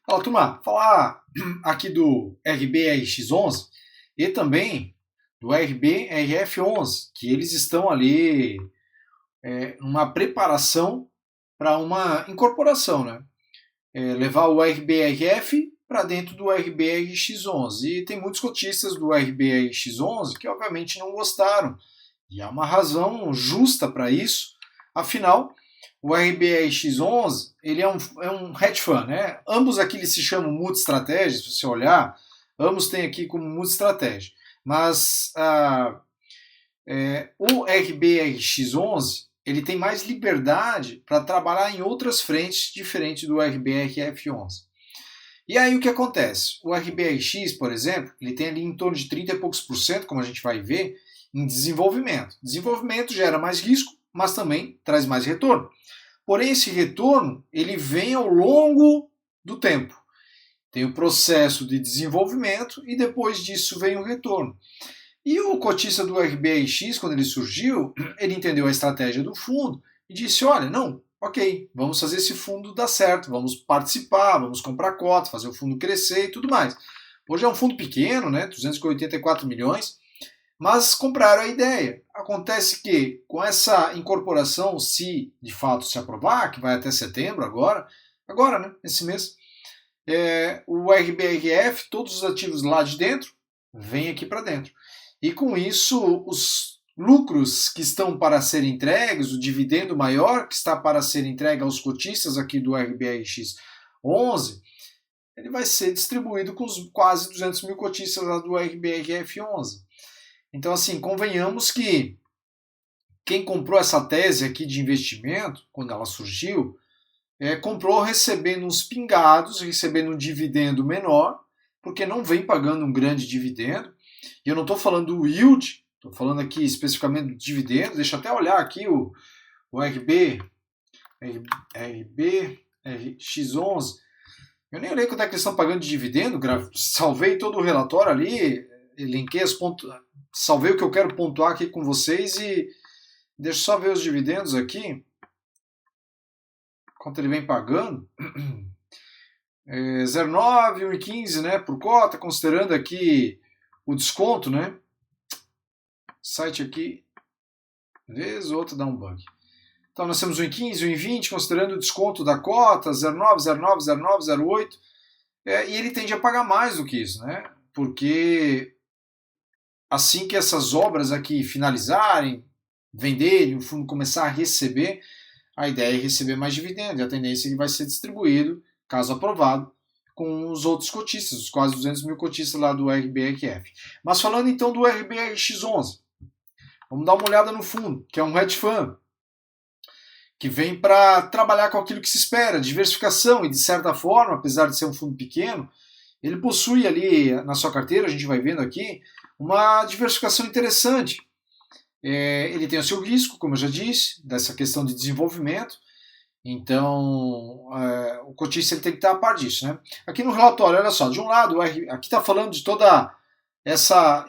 Fala, turma, falar aqui do RBRX11 e também do RBRF11, que eles estão ali numa preparação para uma incorporação, né? Levar o RBRF para dentro do RBRX11. E tem muitos cotistas do RBRX11 que obviamente não gostaram, e há uma razão justa para isso, afinal o RBRX11 ele é um hedge fund, né? Ambos aqui eles se chamam multi-estratégia, se você olhar, ambos têm aqui como multi-estratégia. Mas o RBRX11 ele tem mais liberdade para trabalhar em outras frentes diferentes do RBRF11. E aí o que acontece? O RBRX, por exemplo, ele tem ali em torno de 30 e poucos por cento, como a gente vai ver, em desenvolvimento. Desenvolvimento gera mais risco, mas também traz mais retorno. Porém, esse retorno ele vem ao longo do tempo. Tem o processo de desenvolvimento e depois disso vem o retorno. E o cotista do RBRX, quando ele surgiu, ele entendeu a estratégia do fundo e disse, olha, não, ok, vamos fazer esse fundo dar certo, vamos participar, vamos comprar cota, fazer o fundo crescer e tudo mais. Hoje é um fundo pequeno, né, 284 milhões, mas compraram a ideia. Acontece que com essa incorporação, se de fato se aprovar, que vai até setembro agora, né, esse mês, o RBRF, todos os ativos lá de dentro, vêm aqui para dentro. E com isso, os lucros que estão para ser entregues, o dividendo maior que está para ser entregue aos cotistas aqui do RBRX 11, ele vai ser distribuído com os quase 200 mil cotistas lá do RBRF 11. Então, assim, convenhamos que quem comprou essa tese aqui de investimento, quando ela surgiu, comprou recebendo uns pingados, recebendo um dividendo menor, porque não vem pagando um grande dividendo. E eu não estou falando do yield, estou falando aqui especificamente do dividendo. Deixa eu até olhar aqui o RBRX11. Eu nem olhei quanto é que eles estão pagando de dividendo, salvei todo o relatório ali, linkei as pontos, salvei o que eu quero pontuar aqui com vocês e deixa eu só ver os dividendos aqui, quanto ele vem pagando. 0,9, 1,15, né, por cota, considerando aqui o desconto, né? Site aqui, vez ou outra dá um bug. Então nós temos 1,15, 1,20, considerando o desconto da cota, 0,9, 0,9, 0,9, 0,8. E ele tende a pagar mais do que isso, né? Porque assim que essas obras aqui finalizarem, venderem, o fundo começar a receber, a ideia é receber mais dividendo, e a tendência é que vai ser distribuído, caso aprovado, com os outros cotistas, os quase 200 mil cotistas lá do RBRF. Mas falando então do RBRX11, vamos dar uma olhada no fundo, que é um hedge fund, que vem para trabalhar com aquilo que se espera, diversificação, e de certa forma, apesar de ser um fundo pequeno, ele possui ali na sua carteira, a gente vai vendo aqui, uma diversificação interessante. Ele tem o seu risco, como eu já disse, dessa questão de desenvolvimento. Então, o cotista ele tem que estar a par disso, né? Aqui no relatório, olha só, de um lado, aqui está falando de toda essa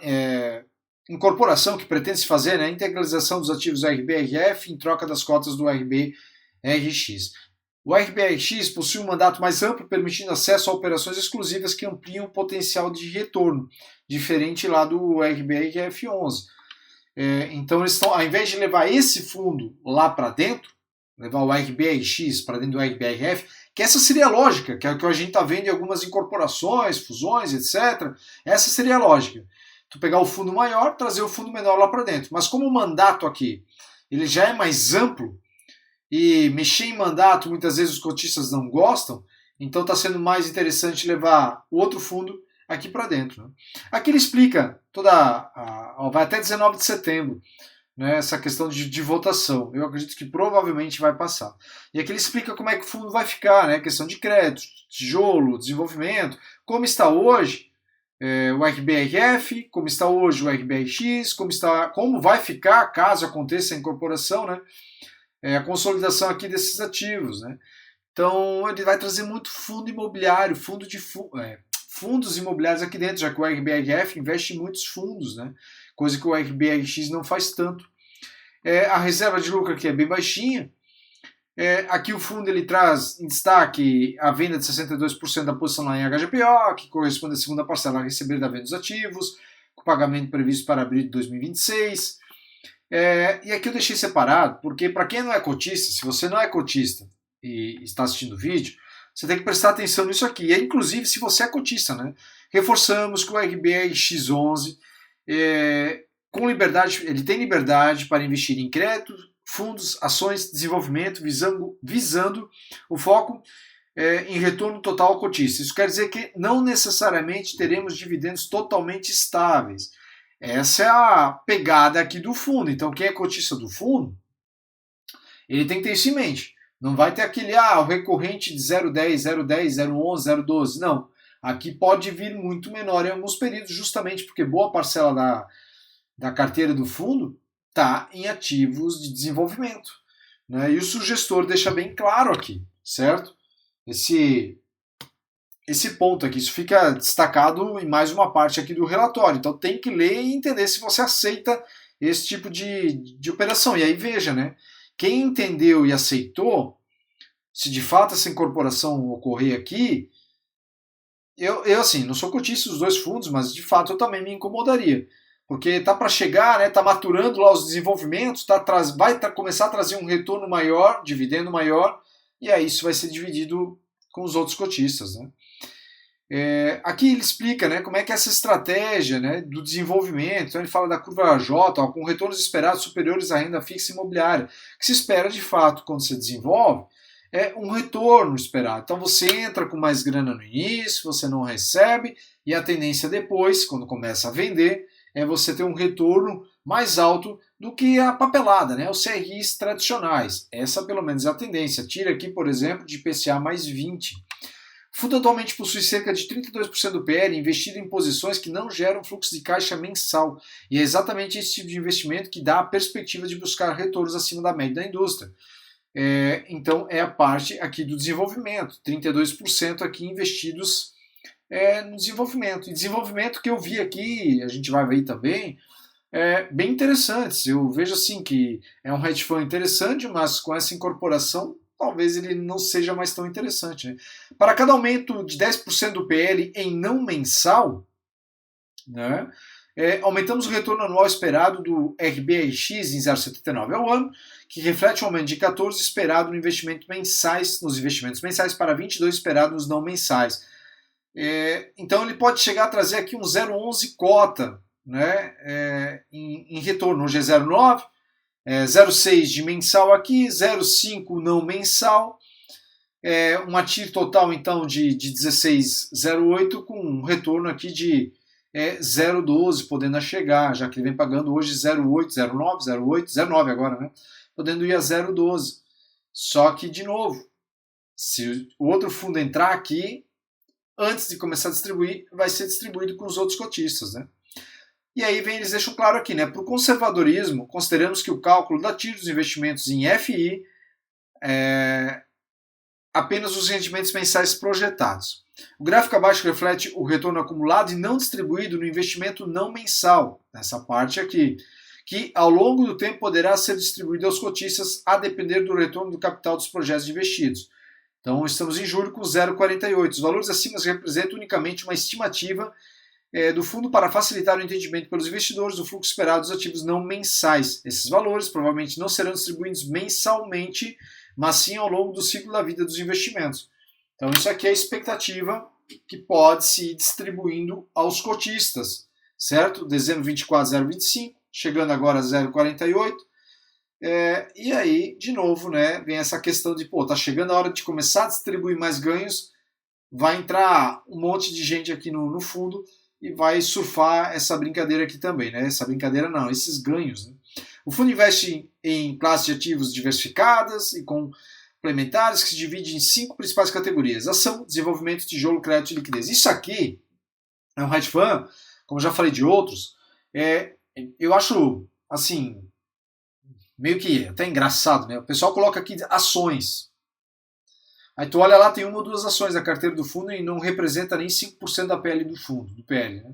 incorporação que pretende se fazer, né? A integralização dos ativos RBRF em troca das cotas do RBRX. O RBRX possui um mandato mais amplo, permitindo acesso a operações exclusivas que ampliam o potencial de retorno, diferente lá do RBRF 11. Então, eles estão, ao invés de levar esse fundo lá para dentro, levar o RBRX para dentro do RBRF, que essa seria a lógica, que é o que a gente está vendo em algumas incorporações, fusões, etc. Essa seria a lógica. Tu pegar o fundo maior, trazer o fundo menor lá para dentro. Mas como o mandato aqui ele já é mais amplo, e mexer em mandato muitas vezes os cotistas não gostam, então está sendo mais interessante levar o outro fundo aqui para dentro. Né? Aqui ele explica vai até 19 de setembro, né, essa questão de votação. Eu acredito que provavelmente vai passar. E aqui ele explica como é que o fundo vai ficar, né, questão de crédito, tijolo, desenvolvimento, como está hoje o RBRF, como está hoje o RBRX, como vai ficar caso aconteça a incorporação, né, a consolidação aqui desses ativos. Né. Então ele vai trazer muito fundo imobiliário, fundos imobiliários aqui dentro, já que o RBRF investe em muitos fundos, né? Coisa que o RBRX não faz tanto. A reserva de lucro aqui é bem baixinha, Aqui o fundo ele traz em destaque a venda de 62% da posição lá em HGPO, que corresponde à segunda parcela a receber da venda dos ativos, com pagamento previsto para abril de 2026. E aqui eu deixei separado, porque para quem não é cotista, se você não é cotista e está assistindo o vídeo, você tem que prestar atenção nisso aqui. E inclusive se você é cotista, né? Reforçamos que o RBR X11 com liberdade, ele tem liberdade para investir em crédito, fundos, ações, desenvolvimento, visando o foco em retorno total ao cotista. Isso quer dizer que não necessariamente teremos dividendos totalmente estáveis. Essa é a pegada aqui do fundo. Então, quem é cotista do fundo, ele tem que ter isso em mente. Não vai ter aquele, o recorrente de 0,10, 0,10, 0,11, 0,12. Não. Aqui pode vir muito menor em alguns períodos, justamente porque boa parcela da carteira do fundo está em ativos de desenvolvimento. Né? E o gestor deixa bem claro aqui, certo? Esse ponto aqui, isso fica destacado em mais uma parte aqui do relatório. Então tem que ler e entender se você aceita esse tipo de operação. E aí veja, né? Quem entendeu e aceitou, se de fato essa incorporação ocorrer aqui, eu assim, não sou cotista dos dois fundos, mas de fato eu também me incomodaria. Porque tá para chegar, né? Tá maturando lá os desenvolvimentos, vai começar a trazer um retorno maior, dividendo maior, e aí isso vai ser dividido com os outros cotistas, né? Aqui ele explica, né, como é que é essa estratégia, né, do desenvolvimento. Então ele fala da curva J, com retornos esperados superiores à renda fixa imobiliária, que se espera de fato quando você desenvolve um retorno esperado. Então você entra com mais grana no início, você não recebe, e a tendência depois, quando começa a vender, é você ter um retorno mais alto do que a papelada, né, os CRIs tradicionais. Essa pelo menos é a tendência. Tira aqui, por exemplo, de IPCA mais 20. O fundo atualmente possui cerca de 32% do PL investido em posições que não geram fluxo de caixa mensal. E é exatamente esse tipo de investimento que dá a perspectiva de buscar retornos acima da média da indústria. Então é a parte aqui do desenvolvimento, 32% aqui investidos no desenvolvimento. E desenvolvimento que eu vi aqui, a gente vai ver também, bem interessantes. Eu vejo assim que é um hedge fund interessante, mas com essa incorporação talvez ele não seja mais tão interessante. Né? Para cada aumento de 10% do PL em não mensal, né, aumentamos o retorno anual esperado do RBRX em 0,79 ao ano, que reflete um aumento de 14 esperado nos investimentos mensais para 22 esperado nos não mensais. Então ele pode chegar a trazer aqui um 0,11 cota, né, em retorno. Hoje é 0,9. 0,6 de mensal aqui, 0,5 não mensal, uma TIR total então de 16,08 com um retorno aqui de 0,12 podendo chegar, já que ele vem pagando hoje 0,8, 0,9, 0,8, 0,9 agora, né? Podendo ir a 0,12. Só que, de novo, se o outro fundo entrar aqui, antes de começar a distribuir, vai ser distribuído com os outros cotistas, né? E aí eles deixam claro aqui, né? Para o conservadorismo, consideramos que o cálculo da TIR dos investimentos em FI apenas os rendimentos mensais projetados. O gráfico abaixo reflete o retorno acumulado e não distribuído no investimento não mensal, nessa parte aqui, que ao longo do tempo poderá ser distribuído aos cotistas a depender do retorno do capital dos projetos investidos. Então estamos em julho com 0,48. Os valores acima representam unicamente uma estimativa do fundo para facilitar o entendimento pelos investidores do fluxo esperado dos ativos não mensais. Esses valores provavelmente não serão distribuídos mensalmente, mas sim ao longo do ciclo da vida dos investimentos. Então isso aqui é a expectativa que pode se ir distribuindo aos cotistas, certo? Dezembro 24, 0,25, chegando agora a 0,48. E aí, de novo, né, vem essa questão de, tá chegando a hora de começar a distribuir mais ganhos, vai entrar um monte de gente aqui no fundo e vai surfar essa brincadeira aqui também, né? Essa brincadeira não, esses ganhos. Né? O fundo investe em classes de ativos diversificadas e complementares que se divide em 5 principais categorias: ação, desenvolvimento, tijolo, crédito e liquidez. Isso aqui é um hedge fund, como já falei de outros, eu acho, assim, meio que até engraçado, né? O pessoal coloca aqui ações. Aí tu olha lá, tem uma ou duas ações da carteira do fundo e não representa nem 5% da PL do fundo, do PL, né?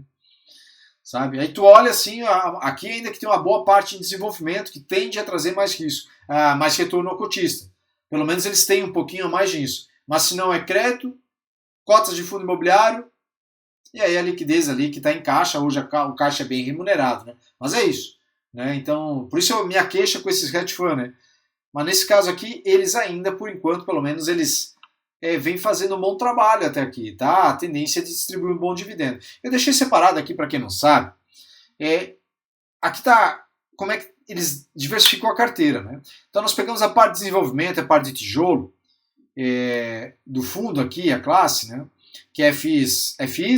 Sabe? Aí tu olha assim, aqui ainda que tem uma boa parte em desenvolvimento que tende a trazer mais risco, mais retorno ao cotista. Pelo menos eles têm um pouquinho a mais disso. Mas se não é crédito, cotas de fundo imobiliário, e aí a liquidez ali que está em caixa, hoje o caixa é bem remunerado, né? Mas é isso. Né? Então, por isso eu minha queixa com esses hedge funds, né? Mas nesse caso aqui, eles ainda, por enquanto, pelo menos, eles vêm fazendo um bom trabalho até aqui, tá? A tendência é de distribuir um bom dividendo. Eu deixei separado aqui para quem não sabe. Aqui está como é que eles diversificam a carteira, né? Então nós pegamos a parte de desenvolvimento, a parte de tijolo do fundo aqui, a classe, né? Que é FIs,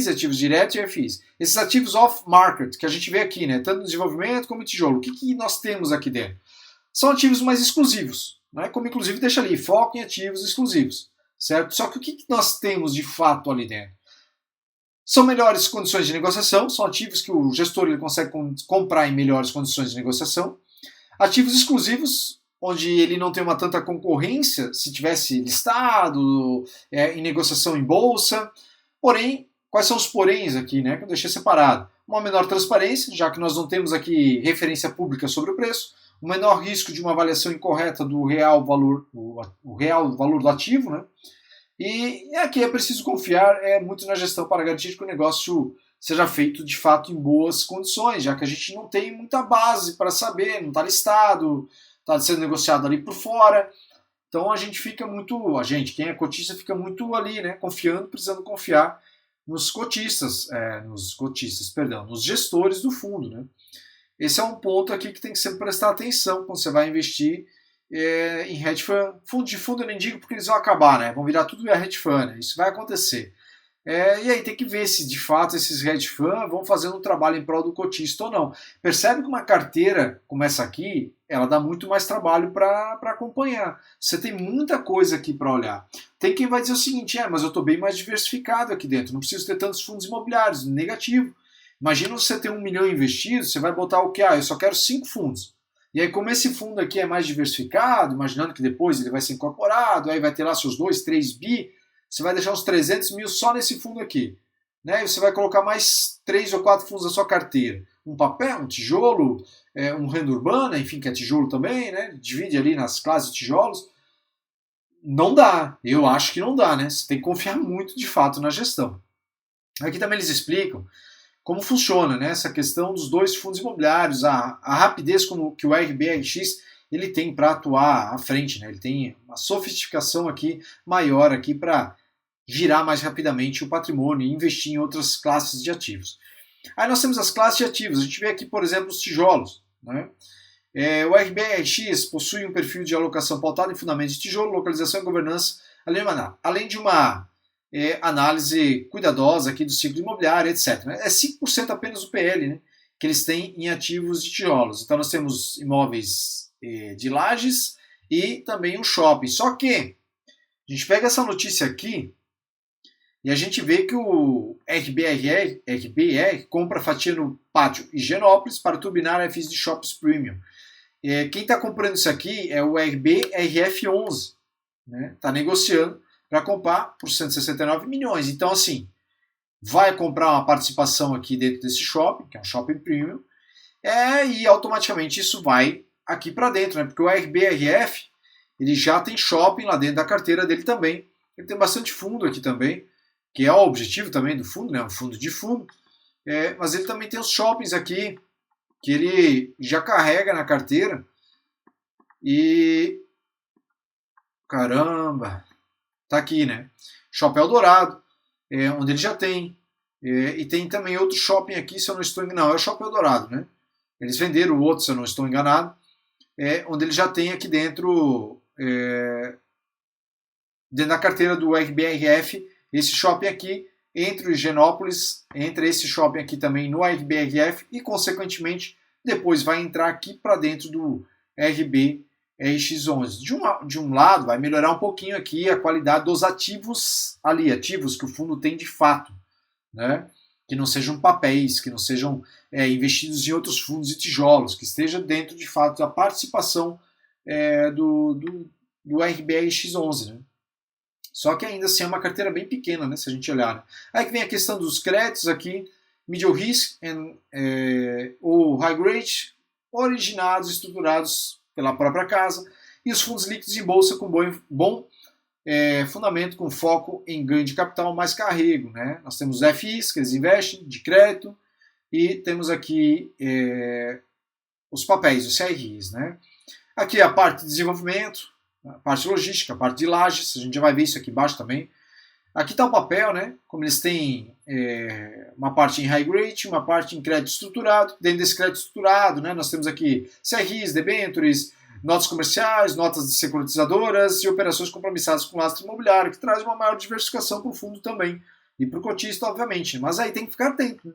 ativos diretos e FIs. Esses ativos off-market, que a gente vê aqui, né? Tanto no desenvolvimento como no tijolo. O que nós temos aqui dentro? São ativos mais exclusivos, né? Como inclusive deixa ali, foco em ativos exclusivos, certo? Só que o que nós temos de fato ali dentro? São melhores condições de negociação, são ativos que o gestor ele consegue comprar em melhores condições de negociação. Ativos exclusivos, onde ele não tem uma tanta concorrência, se tivesse listado, em negociação em bolsa. Porém, quais são os poréns aqui, né? Que eu deixei separado. Uma menor transparência, já que nós não temos aqui referência pública sobre o preço. Um menor risco de uma avaliação incorreta do real valor, o real valor do ativo, né? E aqui é preciso confiar muito na gestão para garantir que o negócio seja feito de fato em boas condições, já que a gente não tem muita base para saber, não está listado, está sendo negociado ali por fora. Então a gente fica muito, quem é cotista fica muito ali, né, confiando, precisando confiar nos nos gestores do fundo, né? Esse é um ponto aqui que tem que sempre prestar atenção quando você vai investir em hedge fund. Fundo de fundo eu nem digo porque eles vão acabar, né? Vão virar tudo hedge fund, né? Isso vai acontecer. E aí tem que ver se de fato esses hedge funds vão fazendo um trabalho em prol do cotista ou não. Percebe que uma carteira como essa aqui, ela dá muito mais trabalho para acompanhar. Você tem muita coisa aqui para olhar. Tem quem vai dizer o seguinte, mas eu estou bem mais diversificado aqui dentro, não preciso ter tantos fundos imobiliários, negativo. Imagina você ter 1 milhão investido, você vai botar o que? Eu só quero 5 fundos. E aí, como esse fundo aqui é mais diversificado, imaginando que depois ele vai ser incorporado, aí vai ter lá seus 2, 3 bi, você vai deixar uns 300 mil só nesse fundo aqui. Né? E você vai colocar mais 3 ou 4 fundos da sua carteira. Um papel, um tijolo, um renda urbana, enfim, que é tijolo também, né? Divide ali nas classes de tijolos. Não dá, eu acho que não dá, né? Você tem que confiar muito de fato na gestão. Aqui também eles explicam como funciona, né, essa questão dos 2 fundos imobiliários, a rapidez que o RBRX ele tem para atuar à frente, né? Ele tem uma sofisticação aqui maior aqui para girar mais rapidamente o patrimônio e investir em outras classes de ativos. Aí nós temos as classes de ativos. A gente vê aqui, por exemplo, os tijolos. Né? O RBRX possui um perfil de alocação pautado em fundamentos de tijolo, localização e governança, além de uma análise cuidadosa aqui do ciclo imobiliário, etc. É 5% apenas do PL, né, que eles têm em ativos de tijolos. Então nós temos imóveis de lajes e também um shopping. Só que a gente pega essa notícia aqui e a gente vê que o RBR compra fatia no pátio Higienópolis para turbinar FIs de shoppings premium. Quem está comprando isso aqui é o RBRF11. Está negociando para comprar por 169 milhões. Então, assim, vai comprar uma participação aqui dentro desse shopping, que é um shopping premium, e automaticamente isso vai aqui para dentro, né? Porque o RBRF ele já tem shopping lá dentro da carteira dele também. Ele tem bastante fundo aqui também, que é o objetivo também do fundo, né? Um fundo de fundo. Mas ele também tem os shoppings aqui, que ele já carrega na carteira. E... caramba! Tá aqui, né? Shopping Eldorado, onde ele já tem. E tem também outro shopping aqui, se eu não estou enganado. Não, é o Shopping Eldorado, né? Eles venderam o outro, se eu não estou enganado. Onde ele já tem aqui dentro, dentro da carteira do RBRF, esse shopping aqui, entre o Higienópolis, entre esse shopping aqui também no RBRF e, consequentemente, depois vai entrar aqui para dentro do RBRX11. De um lado, vai melhorar um pouquinho aqui a qualidade dos ativos ali, ativos que o fundo tem de fato, né? Que não sejam papéis, que não sejam investidos em outros fundos e tijolos, que esteja dentro de fato da participação do RBRX11, né? Só que ainda assim é uma carteira bem pequena, né, se a gente olhar. Né? Aí que vem a questão dos créditos aqui, middle risk ou high grade, originados, estruturados pela própria casa e os fundos líquidos em bolsa com bom fundamento, com foco em ganho de capital mais carrego, né? Nós temos FIs, que eles investem, de crédito, e temos aqui os papéis, os CRIs, né? Aqui a parte de desenvolvimento, a parte logística, a parte de lajes, a gente já vai ver isso aqui embaixo também. Aqui está o papel, né? Como eles têm uma parte em high grade, uma parte em crédito estruturado. Dentro desse crédito estruturado, né, nós temos aqui CRIs, debêntures, notas comerciais, notas de securitizadoras e operações compromissadas com lastro imobiliário, que traz uma maior diversificação para o fundo também. E para o cotista, obviamente. Mas aí tem que ficar atento, né?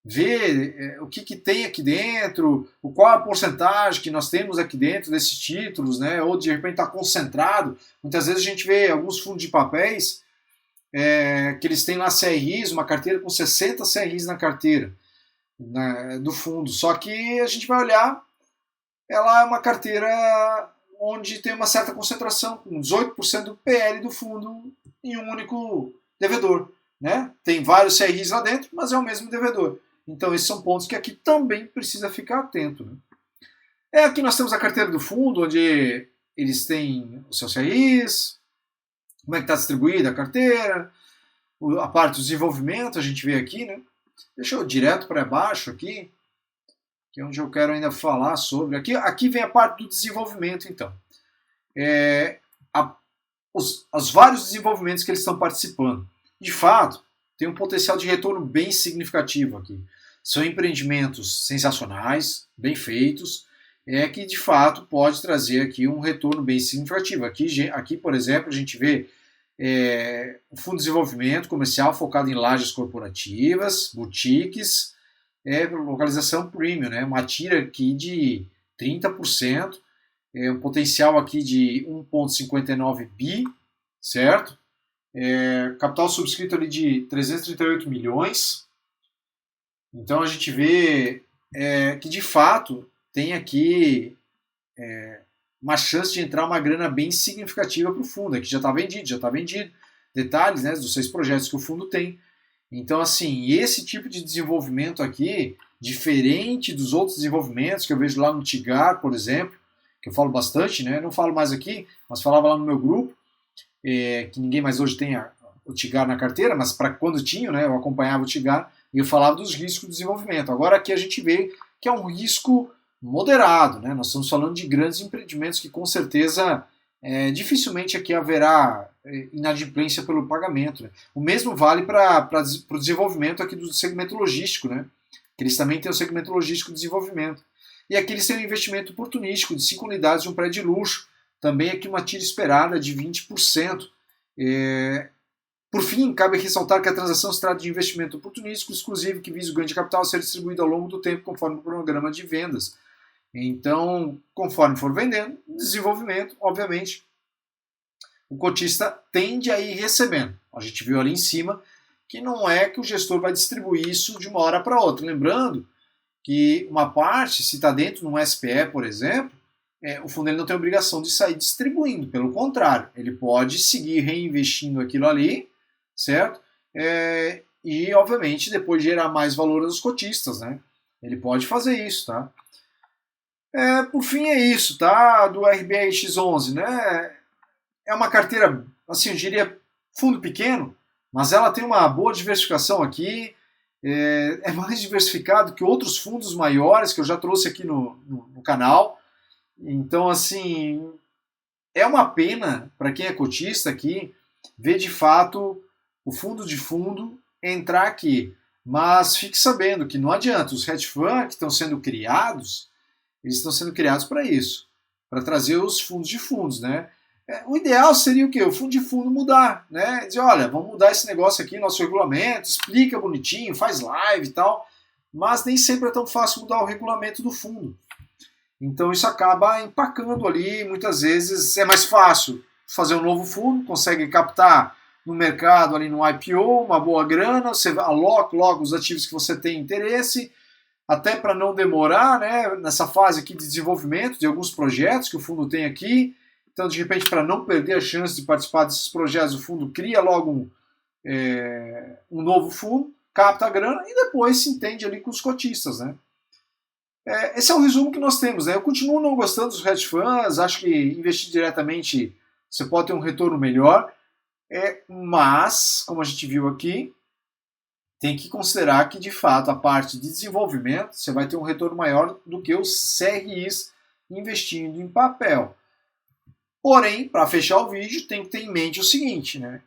Ver o que tem aqui dentro, qual a porcentagem que nós temos aqui dentro desses títulos, né? Ou de repente está concentrado. Muitas vezes a gente vê alguns fundos de papéis que eles têm lá CRIs, uma carteira com 60 CRIs na carteira do fundo. Só que a gente vai olhar, ela é uma carteira onde tem uma certa concentração, com 18% do PL do fundo em um único devedor, né? Tem vários CRIs lá dentro, mas é o mesmo devedor. Então esses são pontos que aqui também precisa ficar atento, né? Aqui nós temos a carteira do fundo, onde eles têm os seus CRIs, como é que está distribuída a carteira, a parte do desenvolvimento, a gente vê aqui, né? Deixa eu direto para baixo aqui, que é onde eu quero ainda falar sobre. Aqui vem a parte do desenvolvimento, então. Os vários desenvolvimentos que eles estão participando. De fato, tem um potencial de retorno bem significativo aqui. São empreendimentos sensacionais, bem feitos, que de fato pode trazer aqui um retorno bem significativo. Aqui, por exemplo, a gente vê um fundo de desenvolvimento comercial focado em lajes corporativas, boutiques, localização premium, né? Uma tira aqui de 30%, um potencial aqui de 1,59 bi, certo? Capital subscrito ali de 338 milhões. Então a gente vê que de fato tem aqui uma chance de entrar uma grana bem significativa para o fundo. Aqui já está vendido. Detalhes, né, dos 6 projetos que o fundo tem. Então, assim, esse tipo de desenvolvimento aqui, diferente dos outros desenvolvimentos que eu vejo lá no Tigar, por exemplo, que eu falo bastante, né? Não falo mais aqui, mas falava lá no meu grupo, que ninguém mais hoje tem o Tigar na carteira, mas para quando tinha, né, eu acompanhava o Tigar e eu falava dos riscos de desenvolvimento. Agora aqui a gente vê que é um risco moderado, né? Nós estamos falando de grandes empreendimentos que com certeza dificilmente aqui haverá inadimplência pelo pagamento, né? O mesmo vale para o desenvolvimento aqui do segmento logístico, né? Que eles também têm o segmento logístico de desenvolvimento. E aqui eles têm um investimento oportunístico de 5 unidades de um prédio de luxo, também aqui uma tira esperada de 20%. Por fim, cabe ressaltar que a transação se trata de investimento oportunístico exclusivo que visa o ganho de capital a ser distribuído ao longo do tempo conforme o cronograma de vendas. Então, conforme for vendendo, desenvolvimento, obviamente, o cotista tende a ir recebendo. A gente viu ali em cima que não é que o gestor vai distribuir isso de uma hora para outra. Lembrando que uma parte, se está dentro de um SPE, por exemplo, o fundo ele não tem obrigação de sair distribuindo. Pelo contrário, ele pode seguir reinvestindo aquilo ali, certo? E, obviamente, depois gerar mais valor aos cotistas, né? Ele pode fazer isso, tá? Por fim é isso, tá? Do RBRX11, né? É uma carteira, assim, eu diria, fundo pequeno, mas ela tem uma boa diversificação aqui, é mais diversificado que outros fundos maiores que eu já trouxe aqui no canal. Então, assim, é uma pena para quem é cotista aqui ver de fato o fundo de fundo entrar aqui. Mas fique sabendo que não adianta, os hedge funds que estão sendo criados, eles estão sendo criados para isso, para trazer os fundos de fundos, né? O ideal seria o quê? O fundo de fundo mudar, né? Dizer, olha, vamos mudar esse negócio aqui, nosso regulamento, explica bonitinho, faz live e tal, mas nem sempre é tão fácil mudar o regulamento do fundo. Então isso acaba empacando ali, muitas vezes é mais fácil fazer um novo fundo, consegue captar no mercado ali no IPO, uma boa grana, você aloca logo os ativos que você tem interesse, até para não demorar, né, nessa fase aqui de desenvolvimento de alguns projetos que o fundo tem aqui. Então, de repente, para não perder a chance de participar desses projetos, o fundo cria logo um novo fundo, capta a grana e depois se entende ali com os cotistas, né? Esse é o resumo que nós temos, né? Eu continuo não gostando dos hedge funds, acho que investir diretamente você pode ter um retorno melhor, mas, como a gente viu aqui, tem que considerar que, de fato, a parte de desenvolvimento, você vai ter um retorno maior do que os CRIs investindo em papel. Porém, para fechar o vídeo, tem que ter em mente o seguinte, né?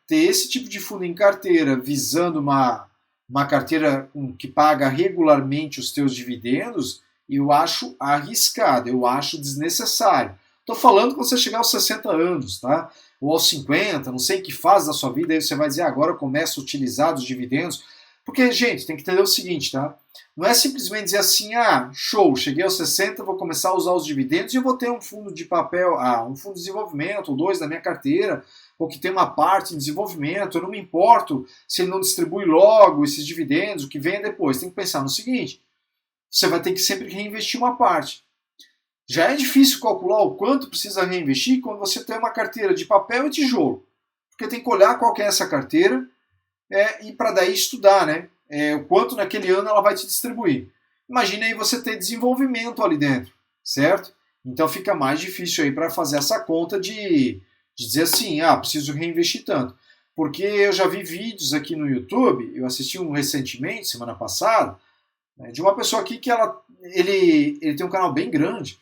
Ter esse tipo de fundo em carteira visando uma carteira que paga regularmente os teus dividendos, eu acho arriscado, eu acho desnecessário. Estou falando quando você chegar aos 60 anos, tá? Ou aos 50, não sei em que fase da sua vida, aí você vai dizer, agora eu começo a utilizar os dividendos. Porque, gente, tem que entender o seguinte, tá? Não é simplesmente dizer assim, show, cheguei aos 60, vou começar a usar os dividendos e eu vou ter um fundo de papel, um fundo de desenvolvimento, ou 2 na minha carteira, ou que tem uma parte em desenvolvimento, eu não me importo se ele não distribui logo esses dividendos, o que venha depois. Tem que pensar no seguinte, você vai ter que sempre reinvestir uma parte. Já é difícil calcular o quanto precisa reinvestir quando você tem uma carteira de papel e tijolo. Porque tem que olhar qual que é essa carteira e para daí estudar, né? O quanto naquele ano ela vai te distribuir. Imagine aí você ter desenvolvimento ali dentro, certo? Então fica mais difícil aí para fazer essa conta de dizer assim, preciso reinvestir tanto. Porque eu já vi vídeos aqui no YouTube, eu assisti um recentemente, semana passada, de uma pessoa aqui que ele tem um canal bem grande,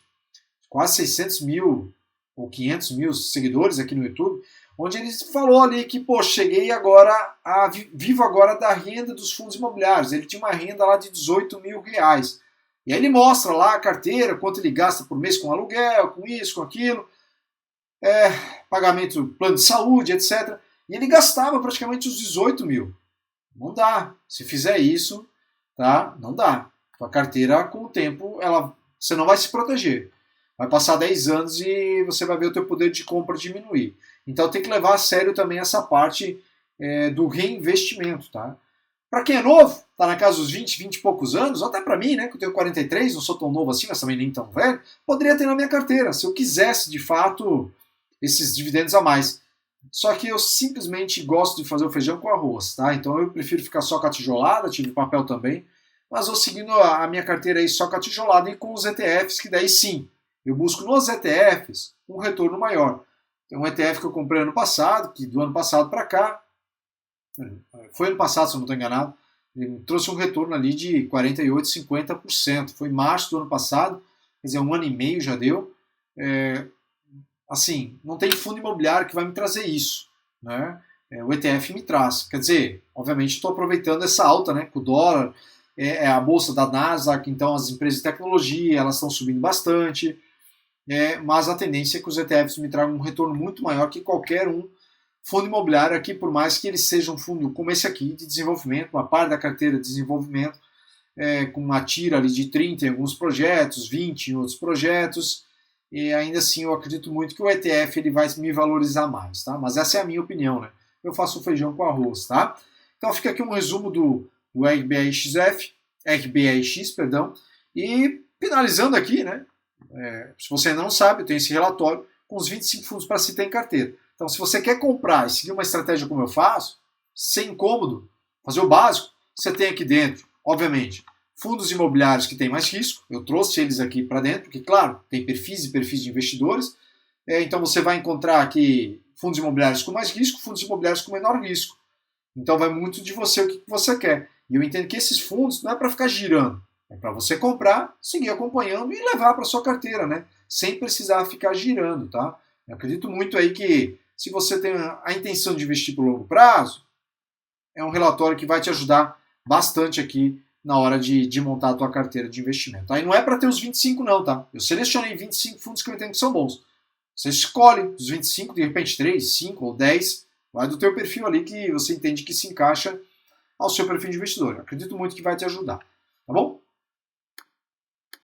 quase 600 mil ou 500 mil seguidores aqui no YouTube, onde ele falou ali que, cheguei agora, vivo agora da renda dos fundos imobiliários. Ele tinha uma renda lá de 18 mil reais. E aí ele mostra lá a carteira, quanto ele gasta por mês com aluguel, com isso, com aquilo, pagamento, plano de saúde, etc. E ele gastava praticamente os 18 mil. Não dá. Se fizer isso, tá? Não dá. A carteira, com o tempo, você não vai se proteger. Vai passar 10 anos e você vai ver o teu poder de compra diminuir. Então tem que levar a sério também essa parte do reinvestimento, tá? Para quem é novo, tá na casa dos 20 e poucos anos, ou até para mim, né, que eu tenho 43, não sou tão novo assim, mas também nem tão velho, poderia ter na minha carteira, se eu quisesse, de fato, esses dividendos a mais. Só que eu simplesmente gosto de fazer o feijão com arroz, tá? Então eu prefiro ficar só com a tijolada, tive papel também, mas vou seguindo a minha carteira aí só com a tijolada e com os ETFs, que daí sim, eu busco nos ETFs um retorno maior. Tem um ETF que eu comprei ano passado, que do ano passado para cá, foi ano passado se eu não estou enganado, ele trouxe um retorno ali de 48%, 50%. Foi em março do ano passado, quer dizer, 1 ano e meio já deu. Assim, não tem fundo imobiliário que vai me trazer isso, né? O ETF me traz. Quer dizer, obviamente estou aproveitando essa alta, né? Com o dólar, a bolsa da Nasdaq, então as empresas de tecnologia, elas estão subindo bastante. Mas a tendência é que os ETFs me tragam um retorno muito maior que qualquer fundo imobiliário aqui, por mais que ele seja um fundo como esse aqui, de desenvolvimento, uma parte da carteira de desenvolvimento, com uma tira ali de 30 em alguns projetos, 20 em outros projetos, e ainda assim eu acredito muito que o ETF ele vai me valorizar mais, tá? Mas essa é a minha opinião, né? Eu faço o feijão com arroz, tá? Então fica aqui um resumo do RBAX, perdão, e finalizando aqui, né? Se você ainda não sabe, eu tenho esse relatório com os 25 fundos para se ter em carteira. Então, se você quer comprar e seguir uma estratégia como eu faço, sem incômodo, fazer o básico, você tem aqui dentro, obviamente, fundos imobiliários que têm mais risco. Eu trouxe eles aqui para dentro, porque, claro, tem perfis e perfis de investidores. Então, você vai encontrar aqui fundos imobiliários com mais risco, fundos imobiliários com menor risco. Então, vai muito de você o que você quer. E eu entendo que esses fundos não é para ficar girando. É para você comprar, seguir acompanhando e levar para sua carteira, né? Sem precisar ficar girando, tá? Eu acredito muito aí que se você tem a intenção de investir por longo prazo, é um relatório que vai te ajudar bastante aqui na hora de montar a tua carteira de investimento. Aí não é para ter os 25 não, tá? Eu selecionei 25 fundos que eu entendo que são bons. Você escolhe os 25, de repente 3, 5 ou 10, vai do teu perfil ali que você entende que se encaixa ao seu perfil de investidor. Eu acredito muito que vai te ajudar, tá bom?